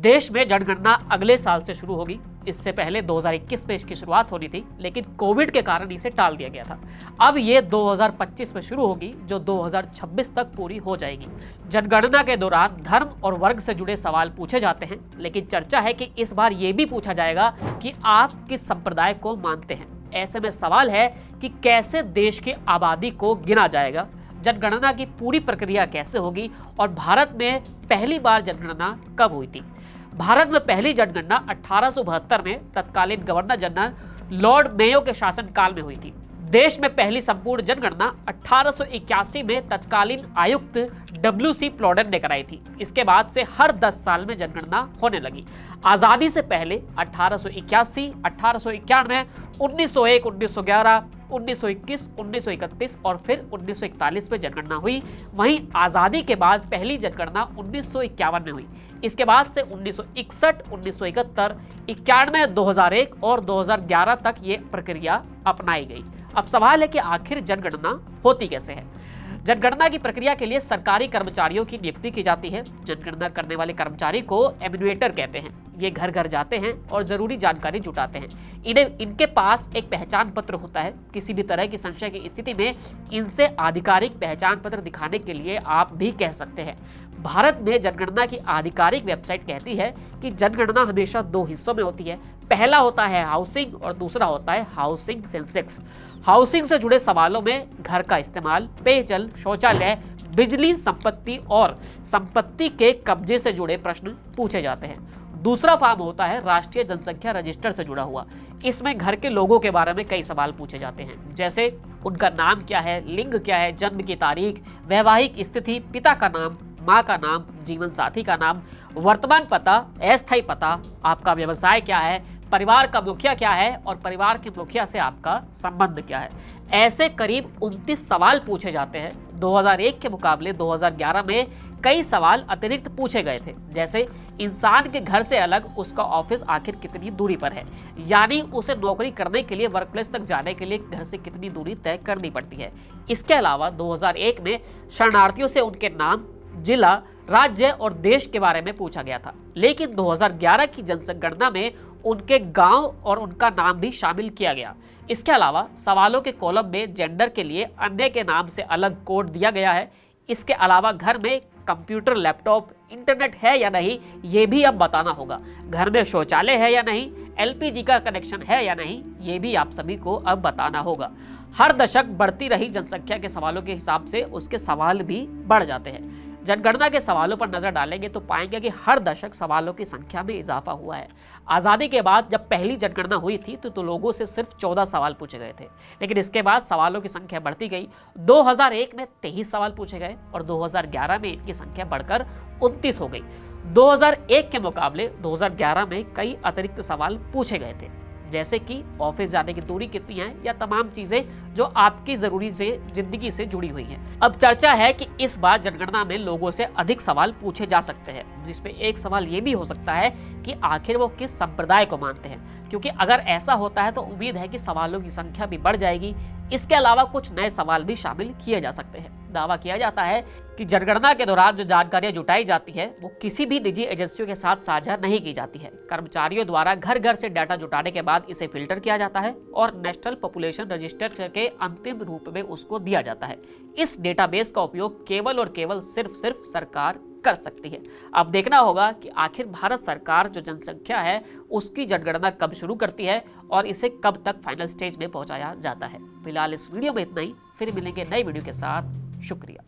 देश में जनगणना अगले साल से शुरू होगी। इससे पहले 2021 में इसकी शुरुआत होनी थी, लेकिन कोविड के कारण इसे टाल दिया गया था। अब ये 2025 में शुरू होगी, जो 2026 तक पूरी हो जाएगी। जनगणना के दौरान धर्म और वर्ग से जुड़े सवाल पूछे जाते हैं, लेकिन चर्चा है कि इस बार ये भी पूछा जाएगा कि आप किस संप्रदाय को मानते हैं। ऐसे में सवाल है कि कैसे देश की आबादी को गिना जाएगा, जनगणना की पूरी प्रक्रिया कैसे होगी और भारत में पहली बार जनगणना कब हुई थी। भारत में पहली जनगणना 1872 में तत्कालीन गवर्नर जनरल लॉर्ड मेयो के शासनकाल में हुई थी। देश में पहली संपूर्ण जनगणना 1881 में तत्कालीन आयुक्त W.C. प्लॉडेन ने कराई थी। इसके बाद से हर 10 साल में जनगणना होने लगी। आजादी से पहले 1881, 1891, 1901, 1911, 1921, 1931 और फिर 1941 में जनगणना हुई। वहीं आजादी के बाद पहली जनगणना 1951 में हुई। इसके बाद से 1961, 1971, 91, 2001 और 2011 तक ये प्रक्रिया अपनाई गई। अब सवाल है कि आखिर जनगणना होती कैसे है। जनगणना की प्रक्रिया के लिए सरकारी कर्मचारियों की नियुक्ति की जाती है। जनगणना करने वाले कर्मचारी को एन्यूमरेटर कहते हैं। ये घर घर जाते हैं और जरूरी जानकारी जुटाते हैं। इनके पास एक पहचान पत्र होता है। किसी भी तरह की संशय की स्थिति में इनसे आधिकारिक पहचान पत्र दिखाने के लिए आप भी कह सकते हैं। भारत में जनगणना की आधिकारिक वेबसाइट कहती है कि जनगणना हमेशा 2 हिस्सों में होती है। पहला होता है हाउसिंग और दूसरा होता है हाउसिंग सेंसेक्स। हाउसिंग से जुड़े सवालों में घर का इस्तेमाल, पेयजल, शौचालय, बिजली, संपत्ति और संपत्ति के कब्जे से जुड़े प्रश्न पूछे जाते हैं। दूसरा फॉर्म होता है राष्ट्रीय जनसंख्या रजिस्टर से जुड़ा हुआ। इसमें घर के लोगों के बारे में कई सवाल पूछे जाते हैं, जैसे उनका नाम क्या है, लिंग क्या है, जन्म की तारीख, वैवाहिक स्थिति, पिता का नाम, माँ का नाम, जीवन साथी का नाम, वर्तमान पता, अस्थायी पता, आपका व्यवसाय क्या है, परिवार का मुखिया क्या है और परिवार के मुखिया से आपका संबंध क्या है। ऐसे करीब 29 सवाल पूछे जाते हैं। 2001 के मुकाबले 2011 में कई सवाल अतिरिक्त पूछे गए थे, जैसे इंसान के घर से अलग उसका ऑफिस आखिर कितनी दूरी पर है, यानी उसे नौकरी करने के लिए वर्क प्लेस तक जाने के लिए घर से कितनी दूरी तय करनी पड़ती है। इसके अलावा 2001 में शरणार्थियों से उनके नाम, जिला, राज्य और देश के बारे में पूछा गया था, लेकिन 2011 की जनगणना में उनके गांव और उनका नाम भी शामिल किया गया। इसके अलावा सवालों के कॉलम में जेंडर के लिए अन्य के नाम से अलग कोड दिया गया है। इसके अलावा घर में कंप्यूटर, लैपटॉप, इंटरनेट है या नहीं, ये भी अब बताना होगा। घर में शौचालय है या नहीं, LPG का कनेक्शन है या नहीं, ये भी आप सभी को अब बताना होगा। हर दशक बढ़ती रही जनसंख्या के सवालों के हिसाब से उसके सवाल भी बढ़ जाते हैं। जनगणना के सवालों पर नजर डालेंगे तो पाएंगे कि हर दशक सवालों की संख्या में इजाफा हुआ है। आज़ादी के बाद जब पहली जनगणना हुई थी तो लोगों से सिर्फ 14 सवाल पूछे गए थे, लेकिन इसके बाद सवालों की संख्या बढ़ती गई। 2001 में 23 सवाल पूछे गए और 2011 में इनकी संख्या बढ़कर 29 हो गई। 2001 के मुकाबले 2011 में कई अतिरिक्त सवाल पूछे गए थे, जैसे कि ऑफिस जाने की दूरी कितनी है या तमाम चीजें जो आपकी जरूरी से जिंदगी से जुड़ी हुई हैं। अब चर्चा है कि इस बार जनगणना में लोगों से अधिक सवाल पूछे जा सकते हैं, जिसमें एक सवाल ये भी हो सकता है कि आखिर वो किस संप्रदाय को मानते हैं, क्योंकि अगर ऐसा होता है तो उम्मीद है कि सवालों की संख्या भी बढ़ जाएगी। इसके अलावा कुछ नए सवाल भी शामिल किए जा सकते हैं। दावा किया जाता है कि जनगणना के दौरान जो जानकारियां जुटाई जाती है वो किसी भी निजी एजेंसियों के साथ साझा नहीं की जाती है। कर्मचारियों द्वारा घर घर से डाटा जुटाने के बाद इसे फिल्टर किया जाता है और नेशनल पॉपुलेशन रजिस्टर के अंतिम रूप में उसको दिया जाता है। इस डेटाबेस का उपयोग केवल और केवल सिर्फ सरकार कर सकती है। अब देखना होगा कि आखिर भारत सरकार जो जनसंख्या है उसकी जनगणना कब शुरू करती है और इसे कब तक फाइनल स्टेज में पहुंचाया जाता है। फिलहाल इस वीडियो में इतना ही, फिर मिलेंगे नई वीडियो के साथ। शुक्रिया।